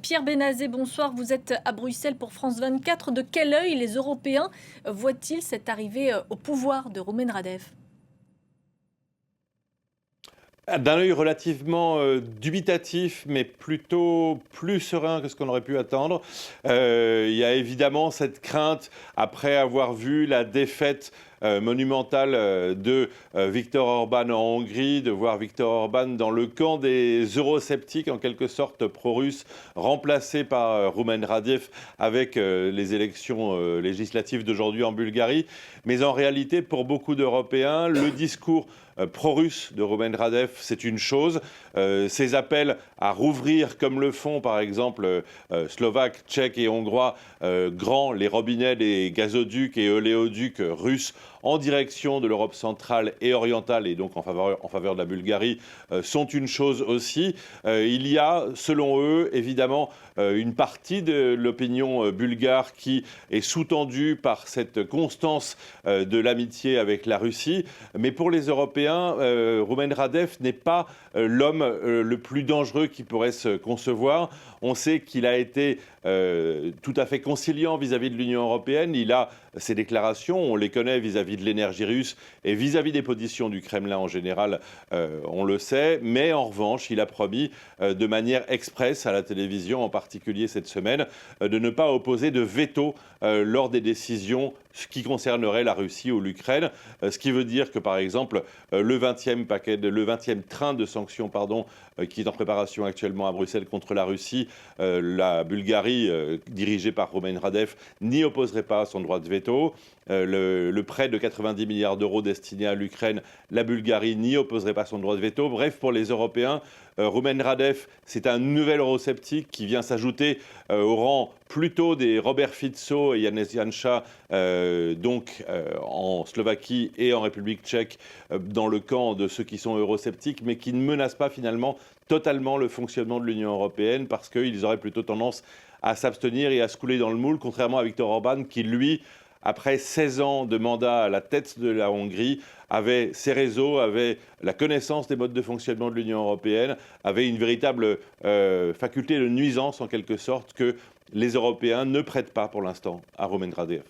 Pierre Benazet, bonsoir. Vous êtes à Bruxelles pour France 24. De quel œil les Européens voient-ils cette arrivée au pouvoir de Roumen Radev? D'un œil relativement dubitatif, mais plutôt plus serein que ce qu'on aurait pu attendre. Il y a évidemment cette crainte, après avoir vu la défaite monumentale de Viktor Orban en Hongrie, de voir Viktor Orban dans le camp des eurosceptiques, en quelque sorte pro-russes, remplacé par Roumen Radev avec les élections législatives d'aujourd'hui en Bulgarie. Mais en réalité, pour beaucoup d'Européens, le discours pro-russe de Roumen Radev, c'est une chose. Ces appels à rouvrir, comme le font par exemple Slovaques, Tchèques et Hongrois, grands, les robinets des gazoducs et oléoducs russes en direction de l'Europe centrale et orientale, et donc en faveur de la Bulgarie, sont une chose aussi. Il y a, selon eux, évidemment, une partie de l'opinion bulgare qui est sous-tendue par cette constance de l'amitié avec la Russie. Mais pour les Européens, Roumen Radev n'est pas l'homme le plus dangereux qui pourrait se concevoir. On sait qu'il a été tout à fait conciliant vis-à-vis de l'Union européenne. Il a ses déclarations, on les connaît vis-à-vis de l'énergie russe et vis-à-vis des positions du Kremlin en général, on le sait. Mais en revanche, il a promis de manière expresse à la télévision, en particulier cette semaine, de ne pas opposer de veto lors des décisions qui concernerait la Russie ou l'Ukraine, ce qui veut dire que, par exemple, le 20e train de sanctions qui est en préparation actuellement à Bruxelles contre la Russie, la Bulgarie, dirigée par Roumen Radev, n'y opposerait pas son droit de veto. Le prêt de 90 milliards d'euros destiné à l'Ukraine, la Bulgarie n'y opposerait pas son droit de veto. Bref, pour les Européens, Roumen Radev, c'est un nouvel eurosceptique qui vient s'ajouter au rang plutôt des Robert Fico et Janez Janša, en Slovaquie et en République tchèque, dans le camp de ceux qui sont eurosceptiques, mais qui ne menacent pas finalement totalement le fonctionnement de l'Union européenne, parce qu'ils auraient plutôt tendance à s'abstenir et à se couler dans le moule, contrairement à Viktor Orban, qui, lui, après 16 ans de mandat à la tête de la Hongrie, avait ses réseaux, avait la connaissance des modes de fonctionnement de l'Union européenne, avait une véritable faculté de nuisance, en quelque sorte, que les Européens ne prêtent pas pour l'instant à Roumen Radev.